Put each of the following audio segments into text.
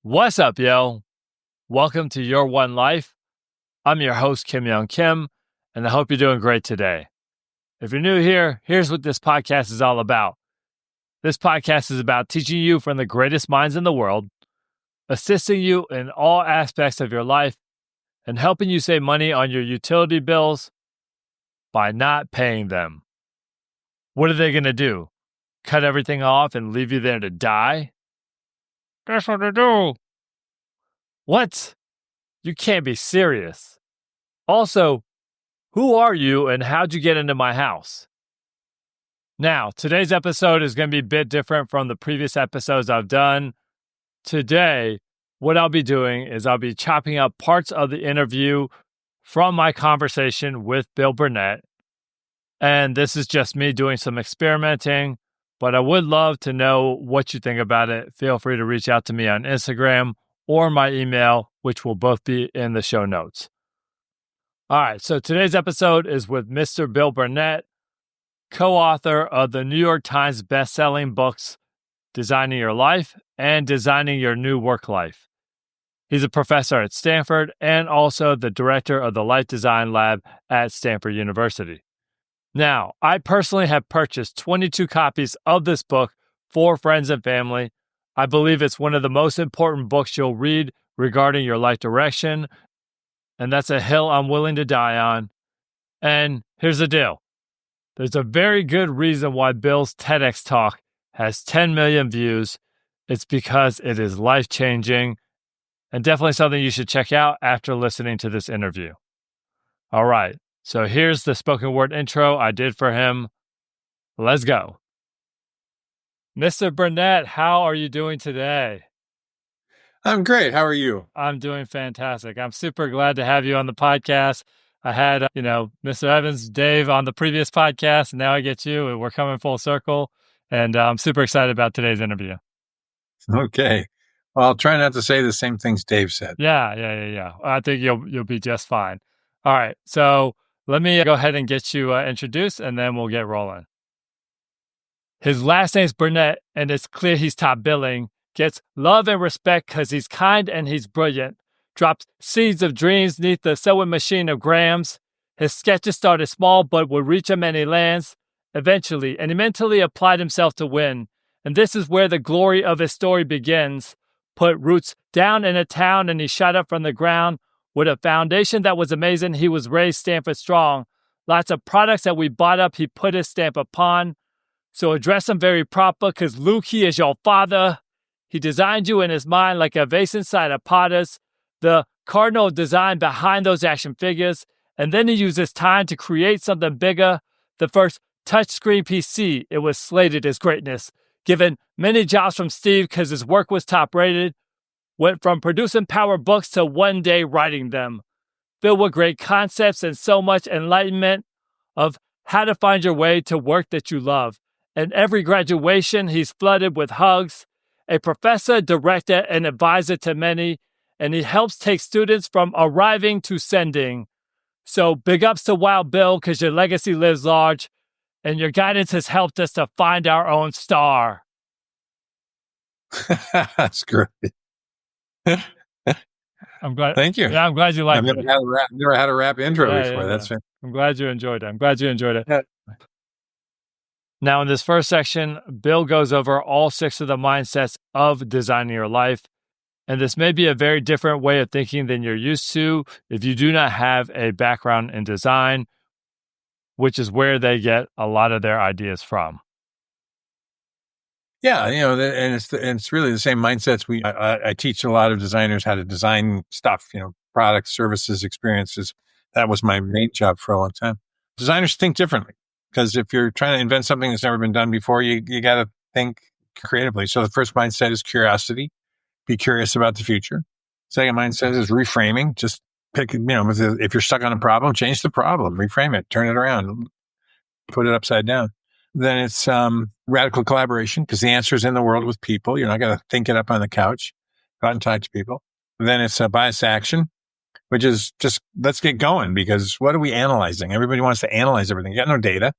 What's up, yo? Welcome to Your One Life. I'm your host, Kim Young Kim, and I hope you're doing great today. If you're new here, here's what this podcast is all about. This podcast is about teaching you from the greatest minds in the world, assisting you in all aspects of your life, and helping you save money on your utility bills by not paying them. What are they going to do? Cut everything off and leave you there to die? That's what they do. What? You can't be serious. Also, who are you and how'd you get into my house? Now, today's episode is going to be a bit different from the previous episodes I've done. Today, what I'll be doing is I'll be chopping up parts of the interview from my conversation with Bill Burnett. And this is just me doing some experimenting, but I would love to know what you think about it. Feel free to reach out to me on Instagram or my email, which will both be in the show notes. All right, so today's episode is with Mr. Bill Burnett, co-author of the New York Times bestselling books, Designing Your Life and Designing Your New Work Life. He's a professor at Stanford and also the director of the Life Design Lab at Stanford University. Now, I personally have purchased 22 copies of this book for friends and family. I believe it's one of the most important books you'll read regarding your life direction, and that's a hill I'm willing to die on. And here's the deal. There's a very good reason why Bill's TEDx talk has 10 million views. It's because it is life-changing and definitely something you should check out after listening to this interview. All right. So here's the spoken word intro I did for him. Let's go. Mr. Burnett, how are you doing today? I'm great. How are you? I'm doing fantastic. I'm super glad to have you on the podcast. I had, Mr. Evans, Dave on the previous podcast, and now I get you, and we're coming full circle. And I'm super excited about today's interview. Okay. Well, I'll try not to say the same things Dave said. Yeah. I think you'll be just fine. All right. So let me go ahead and get you introduced, and then we'll get rolling. His last name's Burnett, and it's clear he's top billing. Gets love and respect because he's kind and he's brilliant. Drops seeds of dreams neath the sewing machine of grams. His sketches started small but would reach him many lands eventually, and he mentally applied himself to win. And this is where the glory of his story begins. Put roots down in a town and he shot up from the ground. With a foundation that was amazing, he was raised Stanford strong. Lots of products that we bought up, he put his stamp upon. So address him very proper, because Luke, he is your father. He designed you in his mind like a vase inside a potter's, the cardinal design behind those action figures. And then he used his time to create something bigger. The first touchscreen PC, it was slated as greatness. Given many jobs from Steve because his work was top rated. Went from producing power books to one day writing them. Filled with great concepts and so much enlightenment of how to find your way to work that you love. And every graduation, he's flooded with hugs. A professor, director, and advisor to many. And he helps take students from arriving to sending. So big ups to Wild Bill because your legacy lives large. And your guidance has helped us to find our own star. That's great. I'm glad. Thank you. Yeah, I'm glad you liked it. I've never had a rap intro before. That's fantastic. I'm glad you enjoyed it. Yeah. Now, in this first section, Bill goes over all 6 of the mindsets of designing your life. And this may be a very different way of thinking than you're used to if you do not have a background in design, which is where they get a lot of their ideas from. Yeah, and it's really the same mindsets. I teach a lot of designers how to design stuff, products, services, experiences. That was my main job for a long time. Designers think differently because if you're trying to invent something that's never been done before, you got to think creatively. So the first mindset is curiosity. Be curious about the future. Second mindset is reframing. Just pick, if you're stuck on a problem, change the problem, reframe it, turn it around, put it upside down. Then it's radical collaboration because the answer is in the world with people. You're not going to think it up on the couch. Go out and talk to people. Then it's bias action, which is just let's get going because what are we analyzing? Everybody wants to analyze everything. You got no data.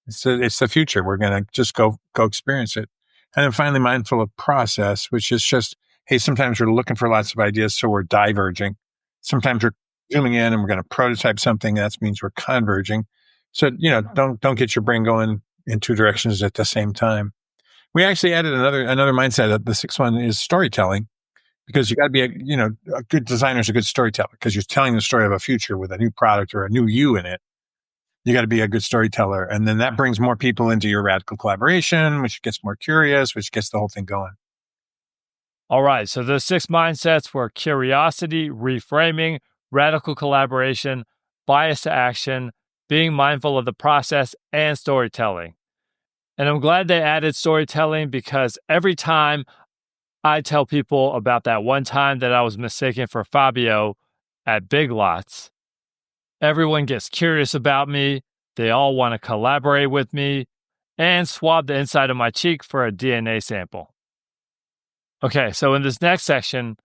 It's the future. We're going to just go experience it. And then finally, mindful of process, which is just hey, sometimes we're looking for lots of ideas, so we're diverging. Sometimes we're zooming in and we're going to prototype something. That means we're converging. So, don't get your brain going in two directions at the same time. We actually added another mindset. The sixth one is storytelling, because you got to be a good designer is a good storyteller, because you're telling the story of a future with a new product or a new you in it. You got to be a good storyteller. And then that brings more people into your radical collaboration, which gets more curious, which gets the whole thing going. All right. So those 6 mindsets were curiosity, reframing, radical collaboration, bias to action, being mindful of the process, and storytelling. And I'm glad they added storytelling, because every time I tell people about that one time that I was mistaken for Fabio at Big Lots, everyone gets curious about me. They all want to collaborate with me and swab the inside of my cheek for a DNA sample. Okay, so in this next section,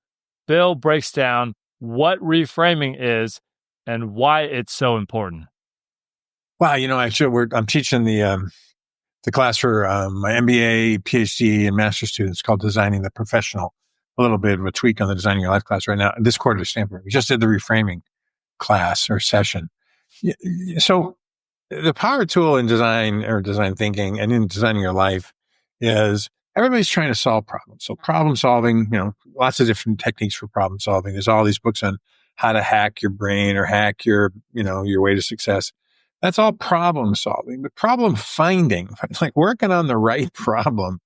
Bill breaks down what reframing is and why it's so important. Wow, I'm teaching the class for my MBA, PhD, and master's students called Designing the Professional. A little bit of a tweak on the Designing Your Life class right now. This quarter at Stanford, we just did the reframing class or session. So the power tool in design or design thinking and in designing your life is everybody's trying to solve problems. So problem solving, lots of different techniques for problem solving. There's all these books on how to hack your brain or hack your way to success. That's all problem solving. But problem finding, like working on the right problem,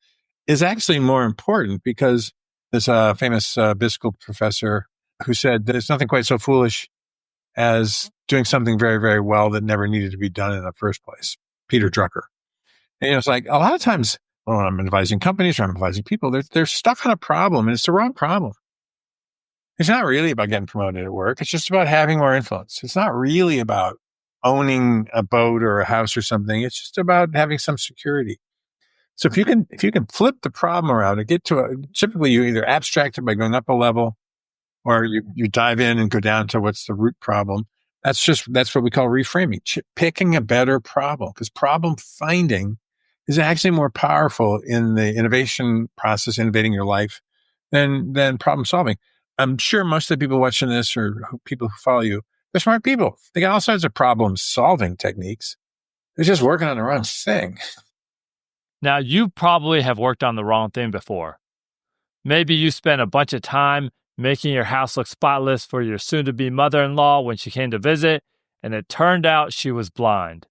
is actually more important, because there's a famous business school professor who said there's nothing quite so foolish as doing something very, very well that never needed to be done in the first place. Peter Drucker. And, it's like a lot of times when I'm advising companies or I'm advising people, they're stuck on a problem, and it's the wrong problem. It's not really about getting promoted at work. It's just about having more influence. It's not really about owning a boat or a house or something. It's just about having some security. So if you can flip the problem around and typically you either abstract it by going up a level, or you dive in and go down to what's the root problem. That's what we call reframing, picking a better problem, because problem finding is actually more powerful in the innovation process, innovating your life, than problem solving. I'm sure most of the people watching this, or people who follow you, they're smart people. They got all sorts of problem solving techniques. They're just working on the wrong thing. Now, you probably have worked on the wrong thing before. Maybe you spent a bunch of time making your house look spotless for your soon-to-be mother-in-law when she came to visit, and it turned out she was blind.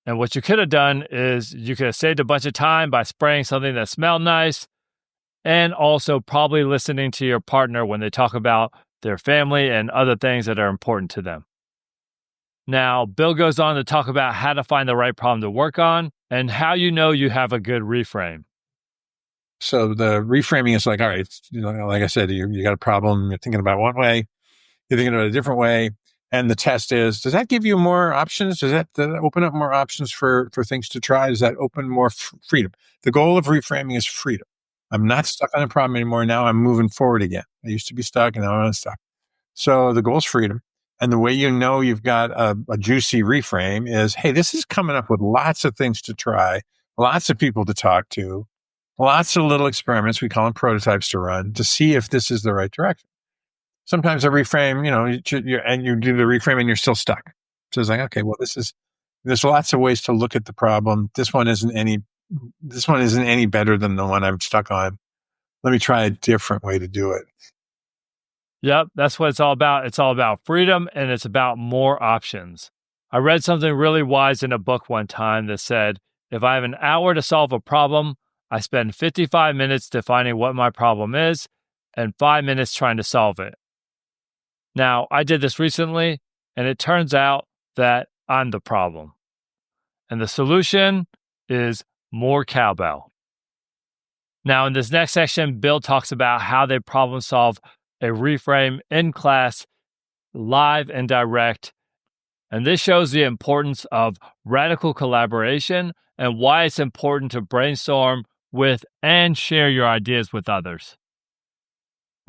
And what you could have done is you could have saved a bunch of time by spraying something that smelled nice, and also probably listening to your partner when they talk about their family and other things that are important to them. Now, Bill goes on to talk about how to find the right problem to work on and how you know you have a good reframe. So the reframing is like, all right, like I said, you got a problem. You're thinking about one way, you're thinking about a different way. And the test is, does that give you more options? Does that open up more options for things to try? Does that open more freedom? The goal of reframing is freedom. I'm not stuck on a problem anymore. Now I'm moving forward again. I used to be stuck and now I'm unstuck. So the goal is freedom. And the way you've got a juicy reframe is, hey, this is coming up with lots of things to try, lots of people to talk to, lots of little experiments, we call them prototypes, to run to see if this is the right direction. Sometimes a reframe, you do the reframe and you're still stuck. So it's like, okay, well, there's lots of ways to look at the problem. This one isn't any better than the one I'm stuck on. Let me try a different way to do it. Yep, that's what it's all about. It's all about freedom, and it's about more options. I read something really wise in a book one time that said, if I have an hour to solve a problem, I spend 55 minutes defining what my problem is and 5 minutes trying to solve it. Now, I did this recently, and it turns out that I'm the problem. And the solution is more cowbell. Now, in this next section, Bill talks about how they problem solve a reframe in class, live and direct. And this shows the importance of radical collaboration and why it's important to brainstorm with and share your ideas with others.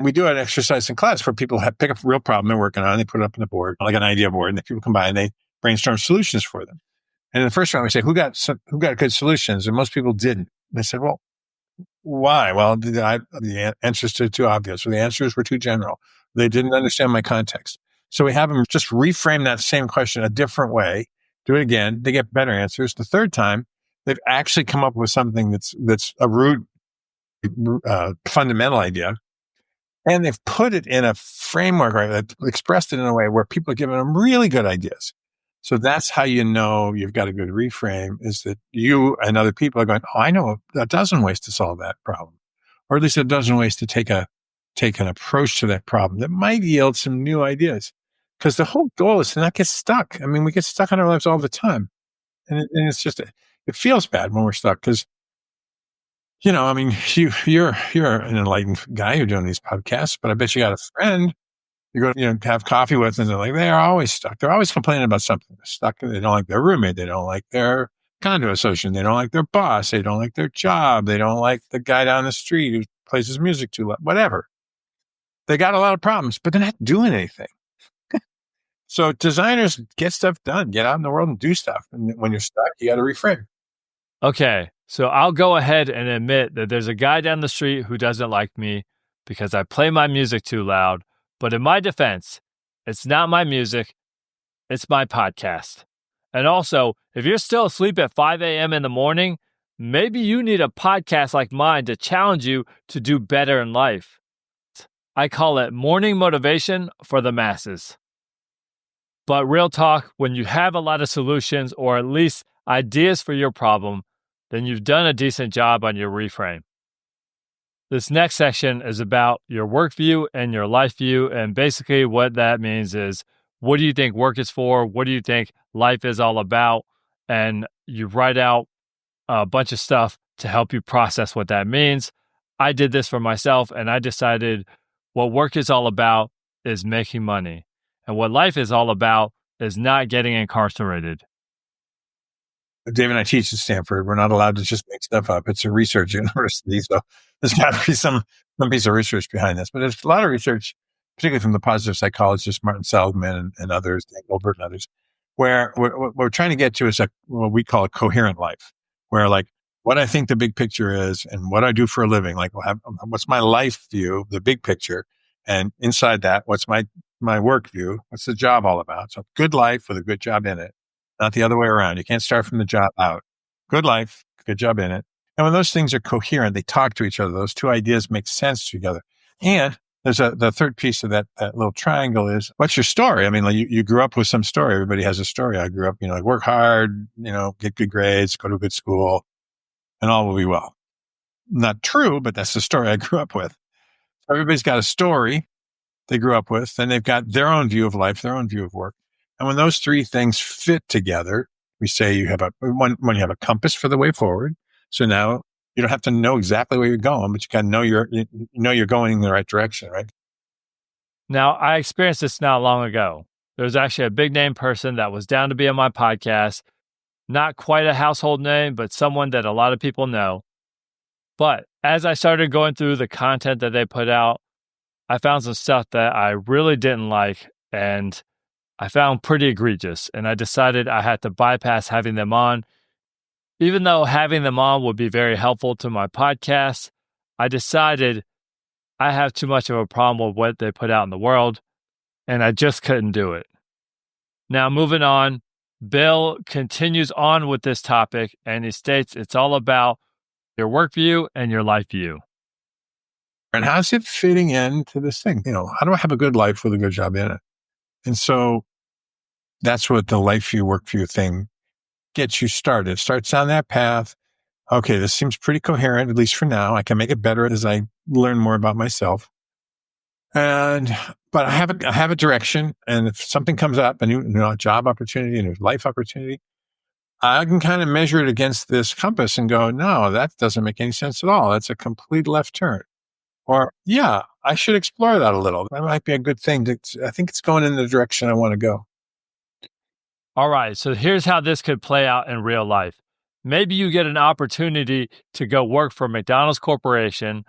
We do an exercise in class where people pick up a real problem they're working on, they put it up on the board, like an idea board, and then people come by and they brainstorm solutions for them. And in the first round, we say, who got good solutions? And most people didn't. And they said, well, Why? Well, the answers to too obvious, or the answers were too general. They didn't understand my context. So we have them just reframe that same question a different way, do it again. They get better answers. The third time, they've actually come up with something that's a root, fundamental idea, and they've put it in a framework, right? That expressed it in a way where people are giving them really good ideas. So that's how you know you've got a good reframe, is that you and other people are going, oh, I know a dozen ways to solve that problem, or at least a dozen ways to take an approach to that problem that might yield some new ideas. Because the whole goal is to not get stuck. I mean, we get stuck in our lives all the time. And it's just, it feels bad when we're stuck because, I mean, you're an enlightened guy. You're doing these podcasts, but I bet you got a friend you go, have coffee with, and they're like, they are always stuck. They're always complaining about something. They're stuck. They don't like their roommate. They don't like their condo association. They don't like their boss. They don't like their job. They don't like the guy down the street who plays his music too loud. Whatever. They got a lot of problems, but they're not doing anything. So designers get stuff done. Get out in the world and do stuff. And when you're stuck, you got to reframe. Okay, so I'll go ahead and admit that there's a guy down the street who doesn't like me because I play my music too loud. But in my defense, it's not my music, it's my podcast. And also, if you're still asleep at 5 a.m. in the morning, maybe you need a podcast like mine to challenge you to do better in life. I call it morning motivation for the masses. But real talk, when you have a lot of solutions or at least ideas for your problem, then you've done a decent job on your reframe. This next section is about your work view and your life view. And basically what that means is, what do you think work is for? What do you think life is all about? And you write out a bunch of stuff to help you process what that means. I did this for myself, and I decided what work is all about is making money. And what life is all about is not getting incarcerated. Dave and I teach at Stanford. We're not allowed to just make stuff up. It's a research university. So there's got to be some piece of research behind this. But there's a lot of research, particularly from the positive psychologists, Martin Seligman and others, Dan Gilbert and others, where what we're trying to get to is what we call a coherent life, where like what I think the big picture is and what I do for a living, like what's my life view, the big picture, and inside that, what's my work view, what's the job all about? So good life with a good job in it. Not the other way around. You can't start from the job out. Good life, good job in it. And when those things are coherent, they talk to each other. Those two ideas make sense together. And there's the third piece of that little triangle is, what's your story? I mean, like you grew up with some story. Everybody has a story. I grew up, like work hard, get good grades, go to a good school, and all will be well. Not true, but that's the story I grew up with. Everybody's got a story they grew up with, and they've got their own view of life, their own view of work. And when those three things fit together, we say you have when you have a compass for the way forward. So now you don't have to know exactly where you're going, but you got to know you're going in the right direction, right? Now, I experienced this not long ago. There was actually a big name person that was down to be on my podcast. Not quite a household name, but someone that a lot of people know. But as I started going through the content that they put out, I found some stuff that I really didn't like, and I found pretty egregious, and I decided I had to bypass having them on. Even though having them on would be very helpful to my podcast, I decided I have too much of a problem with what they put out in the world, and I just couldn't do it. Now, moving on, Bill continues on with this topic, and he states it's all about your work view and your life view. And how's it fitting into this thing? How do I have a good life with a good job in it? And so that's what the life view, work view thing gets you started. It starts on that path. Okay, this seems pretty coherent, at least for now. I can make it better as I learn more about myself. But I have a direction. And if something comes up, a new job opportunity, a new life opportunity, I can kind of measure it against this compass and go, no, that doesn't make any sense at all. That's a complete left turn. Or, yeah, I should explore that a little. That might be a good thing. I think it's going in the direction I want to go. All right, so here's how this could play out in real life. Maybe you get an opportunity to go work for McDonald's Corporation,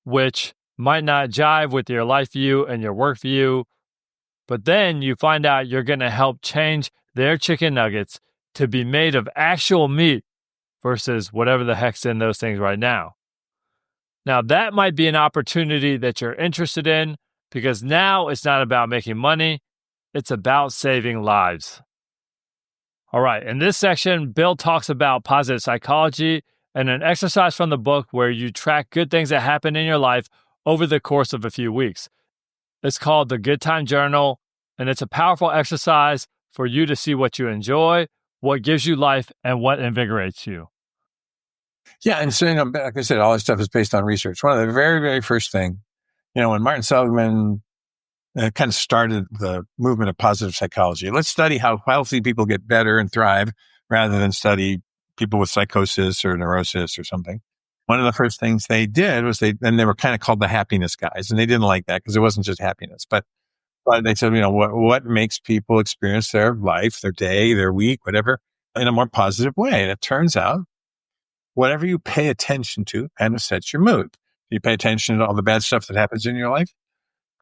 which might not jive with your life view and your work view, but then you find out you're going to help change their chicken nuggets to be made of actual meat versus whatever the heck's in those things right now. Now, that might be an opportunity that you're interested in because now it's not about making money, it's about saving lives. All right, in this section, Bill talks about positive psychology and an exercise from the book where you track good things that happen in your life over the course of a few weeks. It's called the Good Time Journal, and it's a powerful exercise for you to see what you enjoy, what gives you life, and what invigorates you. Yeah. And so, like I said, all this stuff is based on research. One of the very, very first thing, when Martin Seligman kind of started the movement of positive psychology, let's study how healthy people get better and thrive rather than study people with psychosis or neurosis or something. One of the first things they did was they were kind of called the happiness guys, and they didn't like that because it wasn't just happiness, but they said, what makes people experience their life, their day, their week, whatever, in a more positive way. And it turns out whatever you pay attention to kind of sets your mood. You pay attention to all the bad stuff that happens in your life,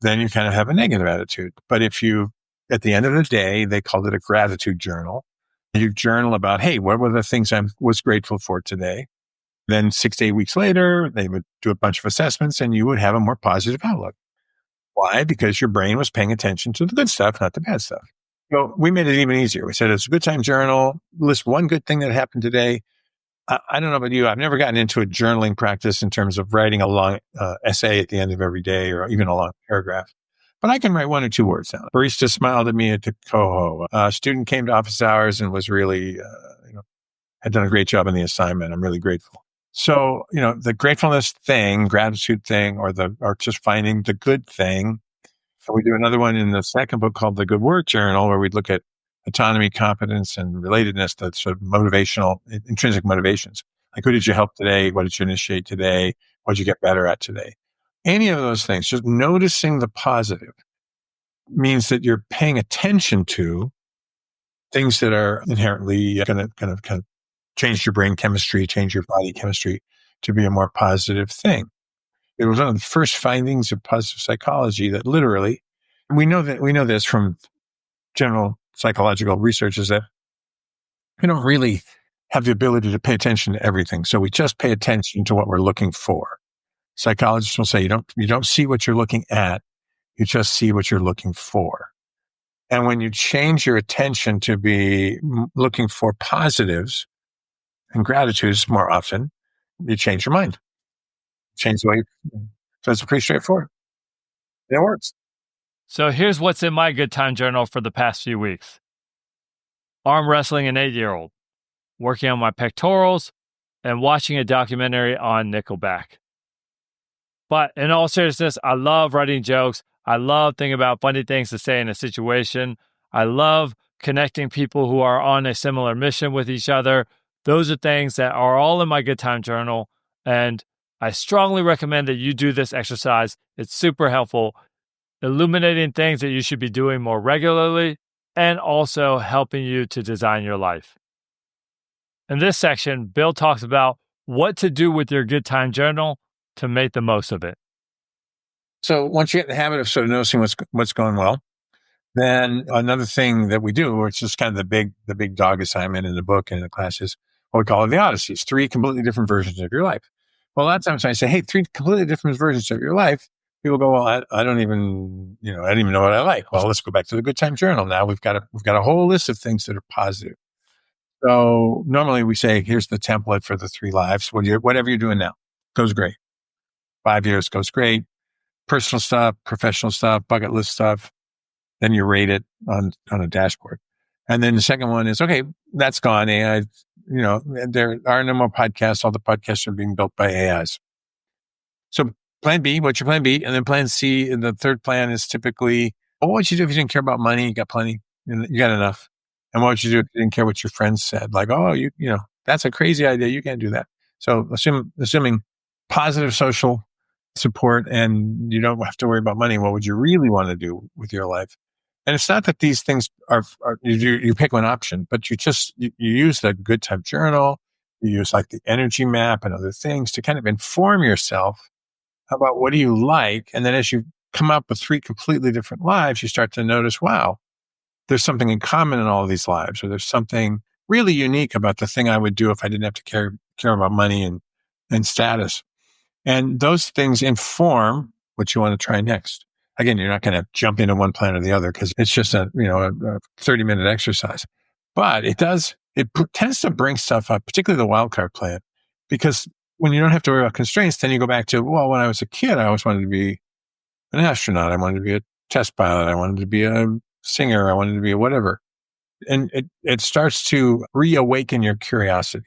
then you kind of have a negative attitude. But if you, at the end of the day, they called it a gratitude journal. You journal about, hey, what were the things I was grateful for today? Then 6 to 8 weeks later, they would do a bunch of assessments and you would have a more positive outlook. Why? Because your brain was paying attention to the good stuff, not the bad stuff. So we made it even easier. We said, it's a good time journal. List one good thing that happened today. I don't know about you. I've never gotten into a journaling practice in terms of writing a long essay at the end of every day or even a long paragraph. But I can write 1 or 2 words down. Barista smiled at me at the Coho. A student came to office hours and was really, had done a great job on the assignment. I'm really grateful. So, the gratefulness thing, gratitude thing, or just finding the good thing. So we do another one in the second book called the Good Work Journal, where we look at autonomy, competence, and relatedness, that sort of motivational, intrinsic motivations. Like, who did you help today? What did you initiate today? What did you get better at today? Any of those things, just noticing the positive means that you're paying attention to things that are inherently going to change your brain chemistry, change your body chemistry to be a more positive thing. It was one of the first findings of positive psychology that literally, we know this from general psychological research, is that we don't really have the ability to pay attention to everything. So we just pay attention to what we're looking for. Psychologists will say you don't see what you're looking at, you just see what you're looking for. And when you change your attention to be looking for positives and gratitudes more often, you change your mind. Change the way. So it's pretty straightforward. It works. So here's what's in my good time journal for the past few weeks. Arm wrestling an 8-year-old, working on my pectorals, and watching a documentary on Nickelback. But in all seriousness, I love writing jokes. I love thinking about funny things to say in a situation. I love connecting people who are on a similar mission with each other. Those are things that are all in my good time journal. And I strongly recommend that you do this exercise. It's super helpful, illuminating things that you should be doing more regularly and also helping you to design your life. In this section, Bill talks about what to do with your good time journal to make the most of it. So once you get in the habit of sort of noticing what's going well, then another thing that we do, which is kind of the big dog assignment in the book and in the class, is what we call the Odysseys, 3 completely different versions of your life. Well, a lot of times when I say, hey, 3 completely different versions of your life, people go, well, I don't even know what I like. Well, let's go back to the good time journal. Now we've got a whole list of things that are positive. So normally we say, here's the template for the 3 lives. Whatever you're doing now goes great. 5 years goes great. Personal stuff, professional stuff, bucket list stuff. Then you rate it on a dashboard. And then the second one is, okay, that's gone. AI, there are no more podcasts. All the podcasts are being built by AIs. So plan B, what's your plan B? And then plan C, and the third plan is typically, what would you do if you didn't care about money? You got plenty, you got enough. And what would you do if you didn't care what your friends said? Like, oh, that's a crazy idea. You can't do that. So assuming positive social support and you don't have to worry about money, what would you really want to do with your life? And it's not that these things are you pick one option, but you use the good time journal, you use like the energy map and other things to kind of inform yourself about what do you like. And then as you come up with 3 completely different lives, you start to notice, wow, there's something in common in all of these lives, or there's something really unique about the thing I would do if I didn't have to care about money and status. And those things inform what you want to try next. Again, you're not going to jump into one plan or the other because it's just a 30-minute exercise. But it tends to bring stuff up, particularly the wildcard plan, because when you don't have to worry about constraints, then you go back to, well, when I was a kid, I always wanted to be an astronaut. I wanted to be a test pilot. I wanted to be a singer. I wanted to be a whatever. And it starts to reawaken your curiosity.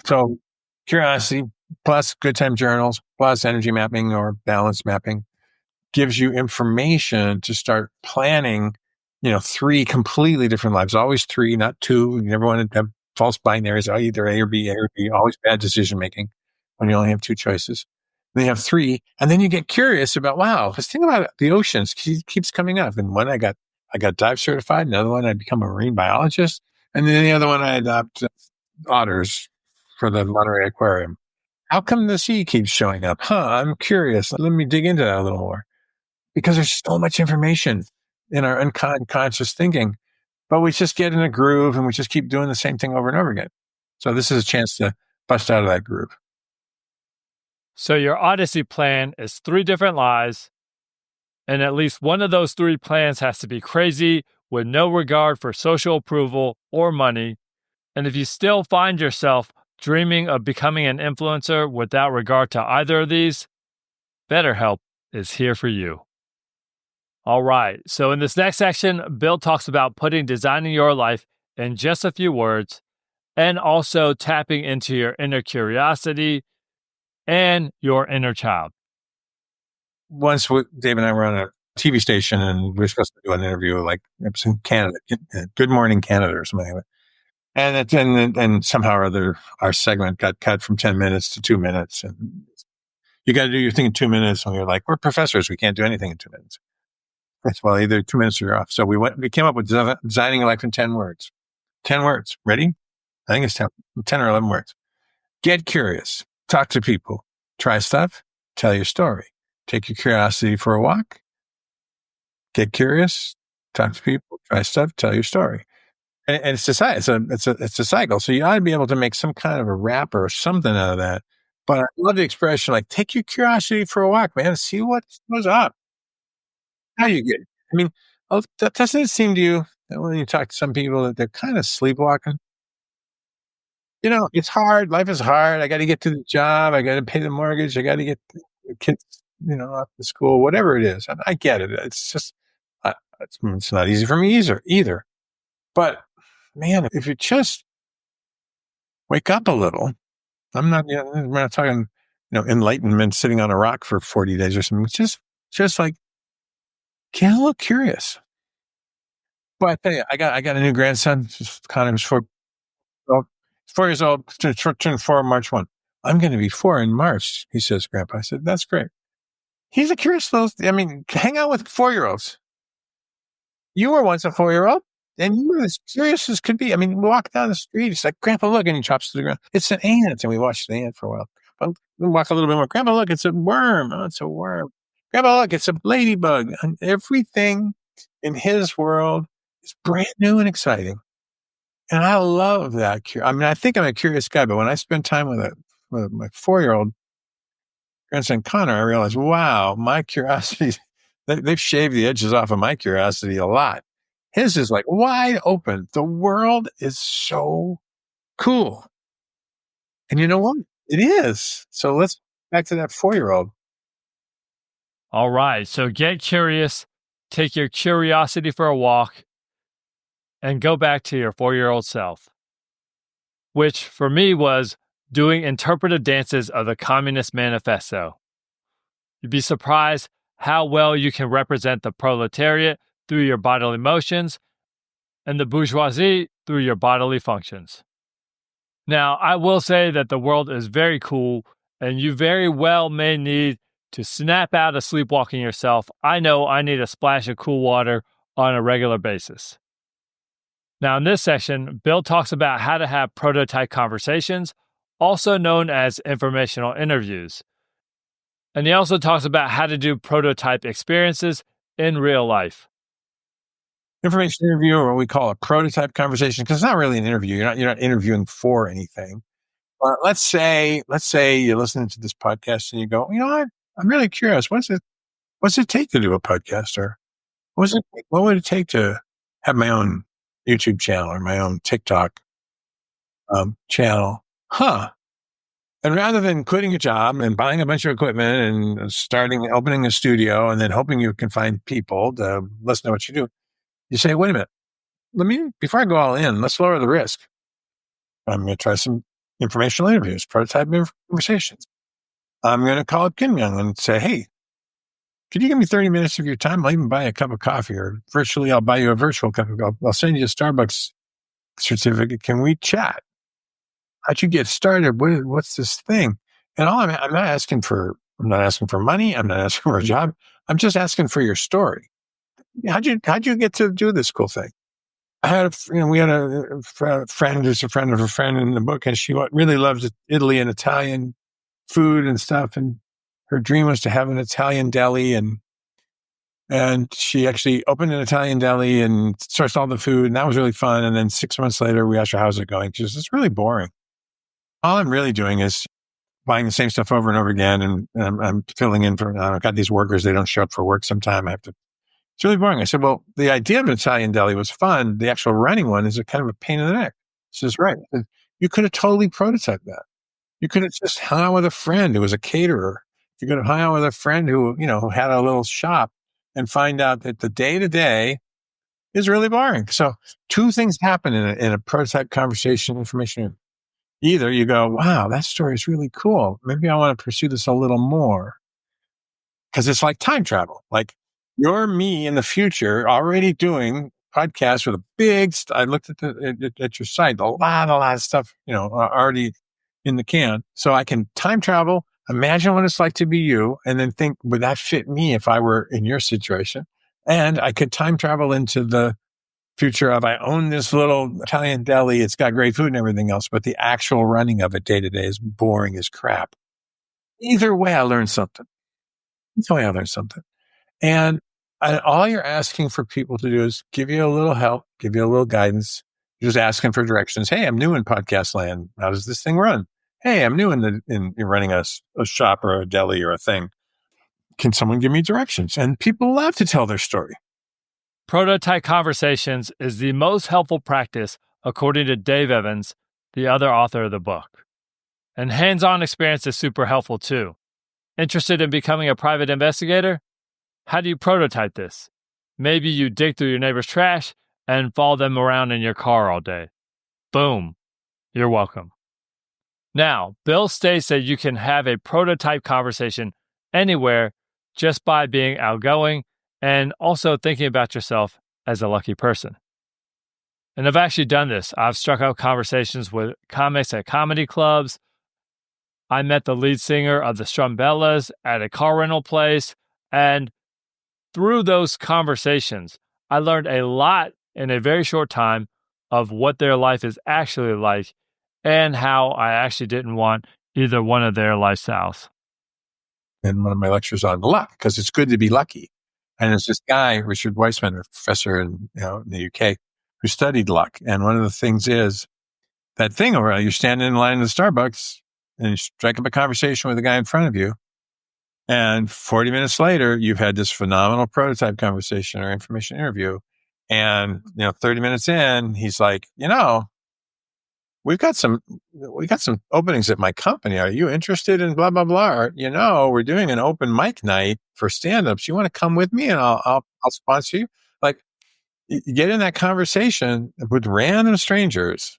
So curiosity plus good time journals plus energy mapping or balance mapping gives you information to start planning, 3 completely different lives, always 3, not 2. You never want to have false binaries, either A or B, always bad decision making when you only have 2 choices. Then you have 3, and then you get curious about, wow, this thing about the oceans keeps coming up. And one I got dive certified, another one I become a marine biologist, and then the other one I adopt otters for the Monterey Aquarium. How come the sea keeps showing up? I'm curious. Let me dig into that a little more. Because there's so much information in our unconscious thinking, but we just get in a groove and we just keep doing the same thing over and over again. So this is a chance to bust out of that groove. So your Odyssey plan is 3 different lies, and at least one of those 3 plans has to be crazy with no regard for social approval or money. And if you still find yourself dreaming of becoming an influencer without regard to either of these, BetterHelp is here for you. All right, so in this next section, Bill talks about designing your life in just a few words, and also tapping into your inner curiosity and your inner child. Once Dave and I were on a TV station and we were supposed to do an interview, like it was in Canada, Good Morning Canada or something like that. And somehow or other, our segment got cut from 10 minutes to 2 minutes. And you got to do your thing in 2 minutes. And we were like, we're professors. We can't do anything in 2 minutes. Well, either 2 minutes or you're off. So we came up with designing your life in 10 words. 10 words. Ready? I think it's 10 or 11 words. Get curious. Talk to people. Try stuff. Tell your story. Take your curiosity for a walk. Get curious. Talk to people. Try stuff. Tell your story. And it's a cycle. So you ought to be able to make some kind of a rap or something out of that. But I love the expression, like, take your curiosity for a walk, man. See what goes up. How you get? I mean, doesn't it seem to you that when you talk to some people that they're kind of sleepwalking? It's hard. Life is hard. I got to get to the job. I got to pay the mortgage. I got to get the kids, off to school, whatever it is. I get it. It's just, it's not easy for me either. But man, if you just wake up a little, we're not talking, enlightenment sitting on a rock for 40 days or something. It's just like, get a little curious. But I tell you, I got a new grandson. Connor's 4 years old, turn 4 March 1. I'm going to be 4 in March, he says, Grandpa. I said, that's great. He's a curious little, hang out with 4-year-olds. You were once a 4-year-old, and you were as curious as could be. We walk down the street. It's like, Grandpa, look, and he drops to the ground. It's an ant. And we watch the ant for a while. But we walk a little bit more. Grandpa, look, it's a worm. Oh, it's a worm. Grandpa, look, it's a ladybug. And everything in his world is brand new and exciting. And I love that. I think I'm a curious guy, but when I spend time with my 4-year-old grandson, Connor, I realize, wow, my curiosity, they've shaved the edges off of my curiosity a lot. His is like wide open. The world is so cool. And you know what? It is. So let's back to that 4-year-old. All right. So get curious, take your curiosity for a walk, and go back to your 4-year-old self, which for me was doing interpretive dances of the Communist Manifesto. You'd be surprised how well you can represent the proletariat through your bodily motions and the bourgeoisie through your bodily functions. Now, I will say that the world is very cool, and you very well may need to snap out of sleepwalking yourself. I know I need a splash of cool water on a regular basis. Now, in this section, Bill talks about how to have prototype conversations, also known as informational interviews. And he also talks about how to do prototype experiences in real life. Information interview, or what we call a prototype conversation, because it's not really an interview. You're not interviewing for anything. let's say you're listening to this podcast and you go, you know what? I'm really curious. What's it take to do a podcast? Or what would it take to have my own YouTube channel or my own TikTok channel? Huh. And rather than quitting a job and buying a bunch of equipment and opening a studio and then hoping you can find people to listen to what you do, you say, wait a minute, before I go all in, let's lower the risk. I'm going to try some informational interviews, prototype conversations. I'm going to call up Kim Young and say, hey, could you give me 30 minutes of your time? I'll even buy a cup of coffee, or virtually I'll buy you a virtual cup of coffee. I'll send you a Starbucks certificate. Can we chat? How'd you get started? What's this thing? And I'm not asking for money. I'm not asking for a job. I'm just asking for your story. How'd you get to do this cool thing? We had a friend who's a friend of a friend in the book, and she really loves Italy and Italian food and stuff. And her dream was to have an Italian deli, and she actually opened an Italian deli and sourced all the food, and that was really fun. And then 6 months later, we asked her, how's it going? She says, it's really boring. All I'm really doing is buying the same stuff over and over again, and I'm filling in for, I've got these workers, they don't show up for work sometime. It's really boring. I said, well, the idea of an Italian deli was fun. The actual running one is a kind of a pain in the neck. She says, right. You could have totally prototyped that. You could have just hung out with a friend who was a caterer. You could have hung out with a friend who had a little shop, and find out that the day-to-day is really boring. So two things happen in a prototype conversation information. Either you go, wow, that story is really cool. Maybe I want to pursue this a little more. Because it's like time travel. Like, you're me in the future already doing podcasts with a big, I looked at your site, a lot of stuff, already in the can. So I can time travel, imagine what it's like to be you, and then think, would that fit me if I were in your situation? And I could time travel into the future of, I own this little Italian deli. It's got great food and everything else, but the actual running of it day to day is boring as crap. Either way, I learned something. And all you're asking for people to do is give you a little help, give you a little guidance. You're just asking for directions. Hey, I'm new in podcast land. How does this thing run? Hey, I'm new in running a shop or a deli or a thing. Can someone give me directions? And people love to tell their story. Prototype conversations is the most helpful practice, according to Dave Evans, the other author of the book. And hands-on experience is super helpful too. Interested in becoming a private investigator? How do you prototype this? Maybe you dig through your neighbor's trash and follow them around in your car all day. Boom. You're welcome. Now, Bill states that you can have a prototype conversation anywhere just by being outgoing and also thinking about yourself as a lucky person. And I've actually done this. I've struck up conversations with comics at comedy clubs. I met the lead singer of the Strumbellas at a car rental place, and through those conversations, I learned a lot in a very short time of what their life is actually like and how I actually didn't want either one of their lifestyles. In one of my lectures on luck, because it's good to be lucky. And there's this guy, Richard Weissman, a professor in the UK, who studied luck. And one of the things is that thing where you're standing in line at Starbucks and you strike up a conversation with the guy in front of you. And 40 minutes later, you've had this phenomenal prototype conversation or information interview. And, 30 minutes in, he's like, we've got some openings at my company. Are you interested in blah, blah, blah? Or, we're doing an open mic night for stand-ups. You want to come with me and I'll sponsor you? Like, you get in that conversation with random strangers,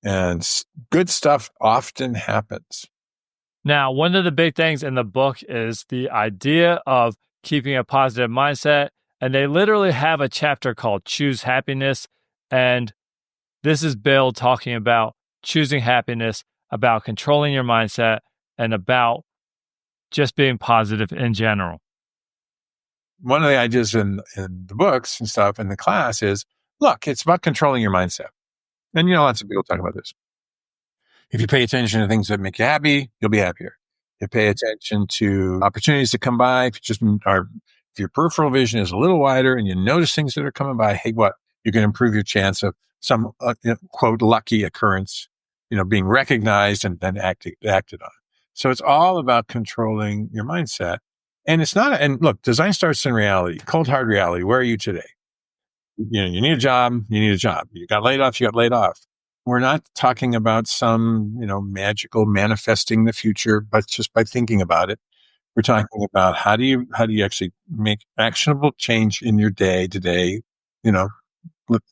and good stuff often happens. Now, one of the big things in the book is the idea of keeping a positive mindset. And they literally have a chapter called Choose Happiness. And this is Bill talking about choosing happiness, about controlling your mindset, and about just being positive in general. One of the ideas in the books and stuff in the class is, look, it's about controlling your mindset. And lots of people talk about this. If you pay attention to things that make you happy, you'll be happier. You pay attention to opportunities that come by. If your peripheral vision is a little wider and you notice things that are coming by, hey, what? You can improve your chance of some, quote, lucky occurrence. being recognized and then acted on. So it's all about controlling your mindset. And it's not, and look, design starts in reality, cold hard reality. Where are you today? You need a job, You got laid off. We're not talking about some, magical manifesting the future, but just by thinking about it. We're talking about how do you actually make actionable change in your day to day,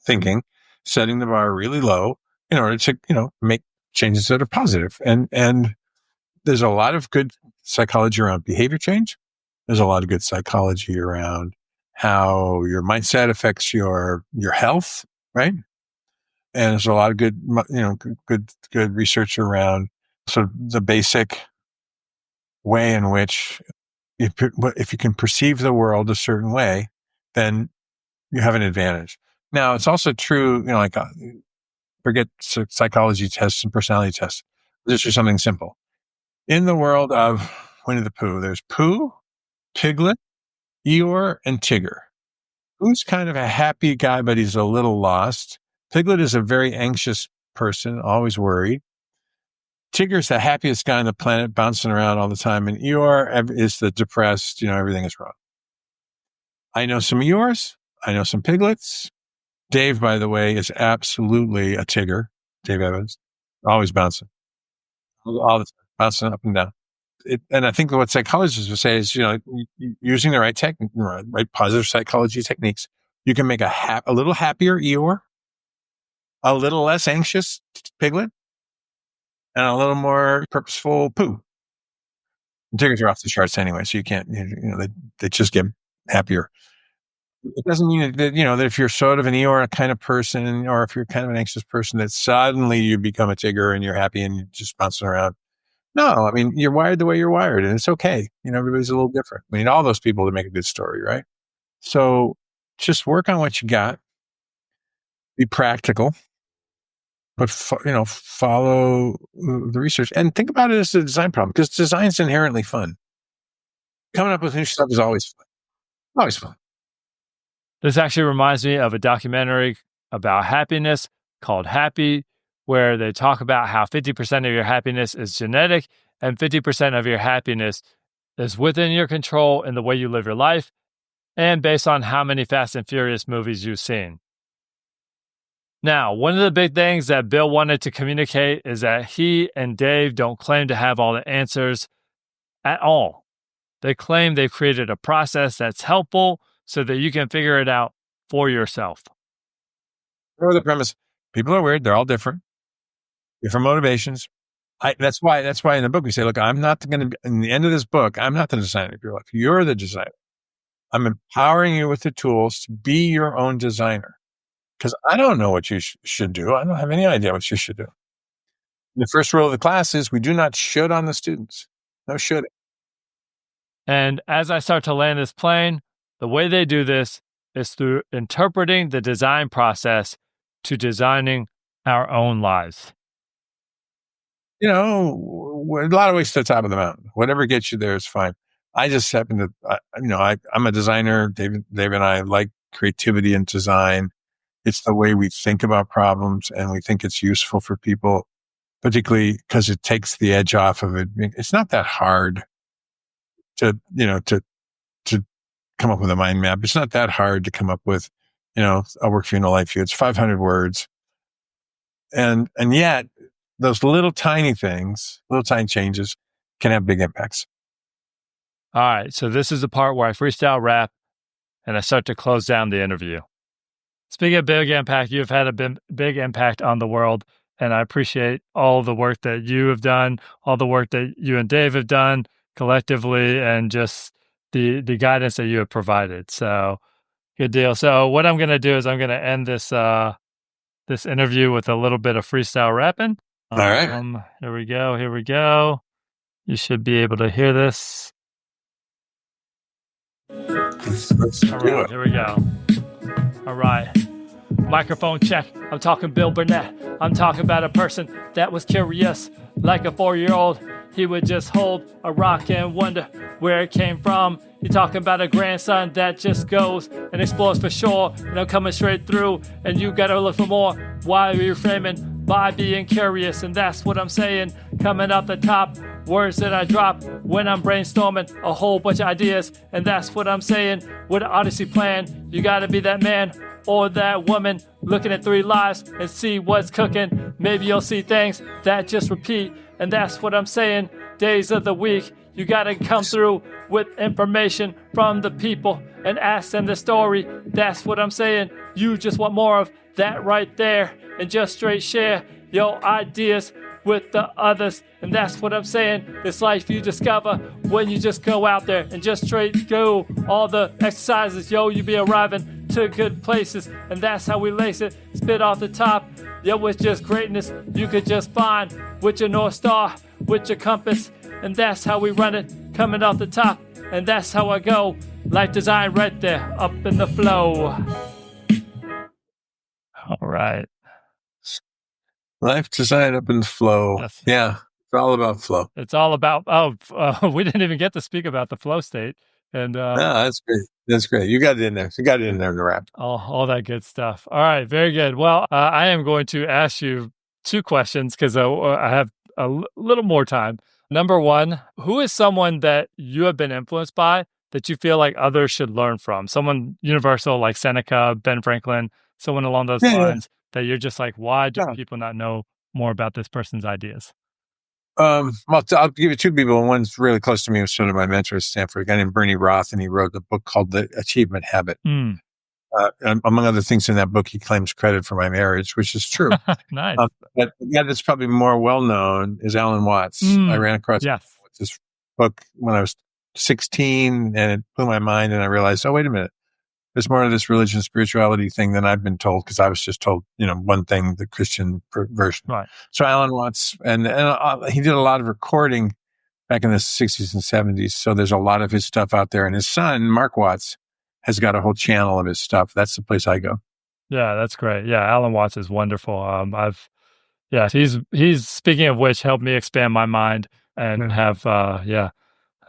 thinking, setting the bar really low in order to, make changes that are positive. And there's a lot of good psychology around behavior change. There's a lot of good psychology around how your mindset affects your health, right? And there's a lot of good, good research around sort of the basic way in which if you can perceive the world a certain way, then you have an advantage. Now, it's also true, forget psychology tests and personality tests. This is something simple. In the world of Winnie the Pooh, there's Pooh, Piglet, Eeyore, and Tigger. Pooh's kind of a happy guy, but he's a little lost. Piglet is a very anxious person, always worried. Tigger's the happiest guy on the planet, bouncing around all the time. And Eeyore is the depressed, everything is wrong. I know some Eeyores. I know some Piglets. Dave, by the way, is absolutely a Tigger. Dave Evans, always bouncing. All the time, bouncing up and down. And I think what psychologists would say is, using the right positive psychology techniques, you can make a little happier Eeyore, a little less anxious Piglet, and a little more purposeful Pooh. Tickets are off the charts anyway, so you can't, they just get happier. It doesn't mean that, that if you're sort of an Eeyore kind of person, or if you're kind of an anxious person, that suddenly you become a Tigger and you're happy and you're just bouncing around. No, I mean, you're wired the way you're wired, and it's okay. Everybody's a little different. I mean, all those people to make a good story, right? So just work on what you got. Be practical. But, follow the research and think about it as a design problem, because design's inherently fun. Coming up with new stuff is always fun. Always fun. This actually reminds me of a documentary about happiness called Happy, where they talk about how 50% of your happiness is genetic and 50% of your happiness is within your control in the way you live your life and based on how many Fast and Furious movies you've seen. Now, one of the big things that Bill wanted to communicate is that he and Dave don't claim to have all the answers at all. They claim they've created a process that's helpful so that you can figure it out for yourself. Remember the premise. People are weird. They're all different. Different motivations. That's why in the book we say, look, I'm not going to, in the end of this book, I'm not the designer of your life. You're the designer. I'm empowering you with the tools to be your own designer. Because I don't know what you should do. I don't have any idea what you should do. The first rule of the class is we do not should on the students. No should. And as I start to land this plane, the way they do this is through interpreting the design process to designing our own lives. A lot of ways to the top of the mountain. Whatever gets you there is fine. I just happen to, I'm a designer. Dave and I like creativity and design. It's the way we think about problems, and we think it's useful for people, particularly because it takes the edge off of it. It's not that hard to come up with a mind map. It's not that hard to come up with, a work view and a life view. It's 500 words. And yet those little tiny things, little tiny changes can have big impacts. All right. So this is the part where I freestyle rap and I start to close down the interview. Speaking of big impact, you've had a big impact on the world, and I appreciate all the work that you have done, all the work that you and Dave have done collectively, and just the guidance that you have provided. So, good deal. So what I'm going to do is I'm going to end this this interview with a little bit of freestyle rapping. All right. Here we go. You should be able to hear this. Let's all right, here we go. All right. Microphone check. I'm talking Bill Burnett. I'm talking about a person that was curious. Like a 4-year-old, he would just hold a rock and wonder where it came from. You're talking about a grandson that just goes and explores for sure. And I'm coming straight through, and you gotta look for more. Why are you framing by being curious. And that's what I'm saying, coming up the top. Words that I drop when I'm brainstorming a whole bunch of ideas. And that's what I'm saying with an Odyssey plan. You gotta be that man or that woman looking at 3 lives and see what's cooking. Maybe you'll see things that just repeat. And that's what I'm saying, days of the week. You gotta come through with information from the people and ask them the story. That's what I'm saying. You just want more of that right there. And just straight share your ideas with the others. And that's what I'm saying. This life you discover when you just go out there and just straight go all the exercises. Yo, you be arriving to good places. And that's how we lace it. Spit off the top. Yo, it's just greatness you could just find with your North Star, with your compass. And that's how we run it, coming off the top. And that's how I go. Life design right there, up in the flow. All right. Life design up in the flow. Yes. Yeah, it's all about flow. It's all about, we didn't even get to speak about the flow state. And No, that's great. That's great. You got it in there. You got it in there in the wrap. All that good stuff. All right, very good. Well, I am going to ask you 2 questions because I have a little more time. Number 1, who is someone that you have been influenced by that you feel like others should learn from? Someone universal like Seneca, Ben Franklin, someone along those lines that you're just like, why do people not know more about this person's ideas? Well, I'll give you 2 people. One's really close to me. Was one of my mentors at Stanford, a guy named Bernie Roth, and he wrote a book called The Achievement Habit. And among other things in that book, he claims credit for my marriage, which is true. Nice. But the guy that's probably more well-known is Alan Watts. I ran across this book when I was 16, and it blew my mind, and I realized, oh, wait a minute. There's more of this religion spirituality thing than I've been told, because I was just told, one thing, the Christian version. Right. So Alan Watts, and he did a lot of recording back in the 60s and 70s. So there's a lot of his stuff out there. And his son, Mark Watts, has got a whole channel of his stuff. That's the place I go. Yeah, that's great. Yeah, Alan Watts is wonderful. He's speaking of which, helped me expand my mind and have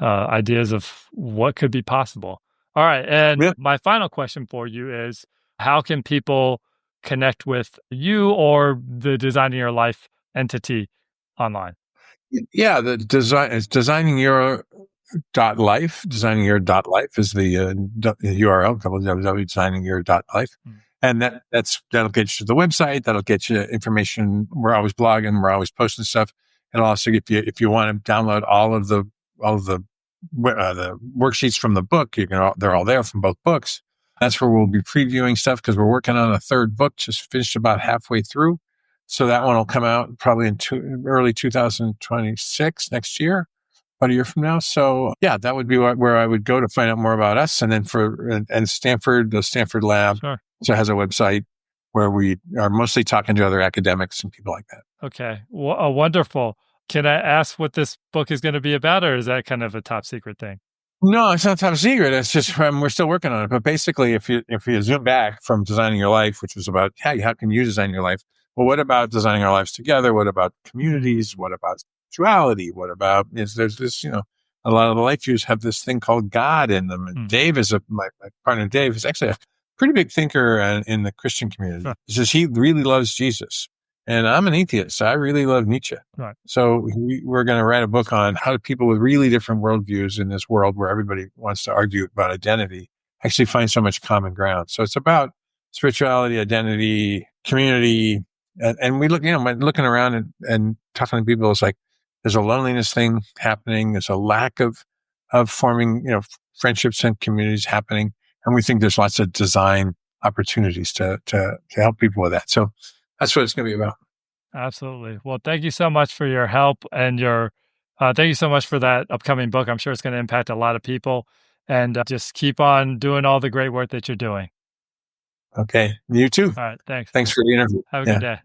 ideas of what could be possible. All right, and my final question for you is, how can people connect with you or the Designing Your Life entity online? Yeah, the design is designing your .life. Designing your .life is the URL, www.designingyour.life. And that'll get you to the website. That'll get you information. We're always blogging. We're always posting stuff. It'll also get you, if you want to download all of the worksheets from the book, they're all there from both books. That's where we'll be previewing stuff, because we're working on a 3rd book, just finished about halfway through. So that one will come out probably in early 2026, next year, about a year from now. So yeah, that would be where I would go to find out more about us. And then and Stanford, the Stanford Lab, so has a website where we are mostly talking to other academics and people like that. Okay, wonderful. Can I ask what this book is going to be about, or is that kind of a top secret thing? No, it's not top secret. It's just we're still working on it. But basically, if you zoom back from Designing Your Life, which was about how can you design your life? Well, what about designing our lives together? What about communities? What about spirituality? What about there's this a lot of the life views have this thing called God in them. And Dave my partner. Dave is actually a pretty big thinker in the Christian community. He says he really loves Jesus. And I'm an atheist, so I really love Nietzsche. Right. So we're going to write a book on how do people with really different worldviews in this world where everybody wants to argue about identity actually find so much common ground. So it's about spirituality, identity, community. And we look, looking around and talking to people, it's like there's a loneliness thing happening. There's a lack of forming, friendships and communities happening. And we think there's lots of design opportunities to help people with that. So that's what it's going to be about. Absolutely. Well, thank you so much for your help and thank you so much for that upcoming book. I'm sure it's going to impact a lot of people, and just keep on doing all the great work that you're doing. Okay. You too. All right. Thanks. Thanks for the interview. Have a good day.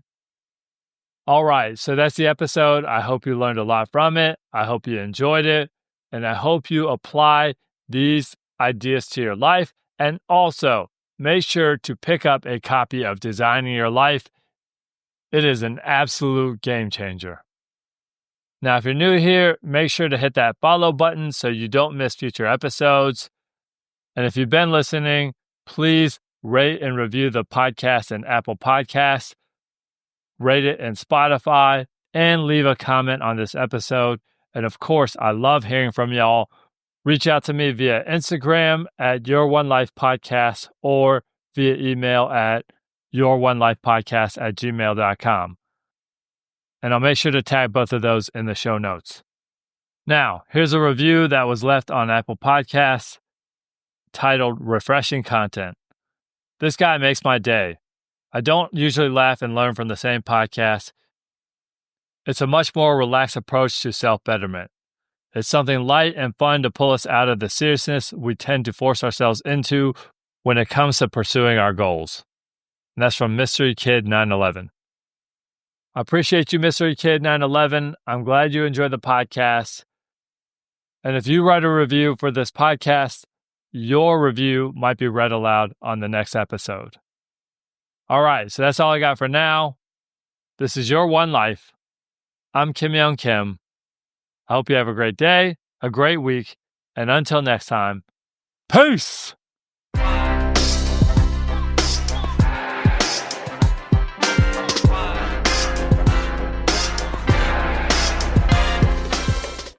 All right. So that's the episode. I hope you learned a lot from it. I hope you enjoyed it, and I hope you apply these ideas to your life. And also make sure to pick up a copy of Designing Your Life. It is an absolute game changer. Now, if you're new here, make sure to hit that follow button so you don't miss future episodes. And if you've been listening, please rate and review the podcast in Apple Podcasts. rate it in Spotify, and leave a comment on this episode. And of course, I love hearing from y'all. Reach out to me via Instagram at Your One Life Podcast or via email at youronelifepodcast@gmail.com. And I'll make sure to tag both of those in the show notes. Now, here's a review that was left on Apple Podcasts titled Refreshing Content. This guy makes my day. I don't usually laugh and learn from the same podcast. It's a much more relaxed approach to self-betterment. It's something light and fun to pull us out of the seriousness we tend to force ourselves into when it comes to pursuing our goals. And that's from Mystery Kid 911. I appreciate you, Mystery Kid 911. I'm glad you enjoyed the podcast. And if you write a review for this podcast, your review might be read aloud on the next episode. All right, so that's all I got for now. This is Your One Life. I'm Kim Young Kim. I hope you have a great day, a great week, and until next time, peace!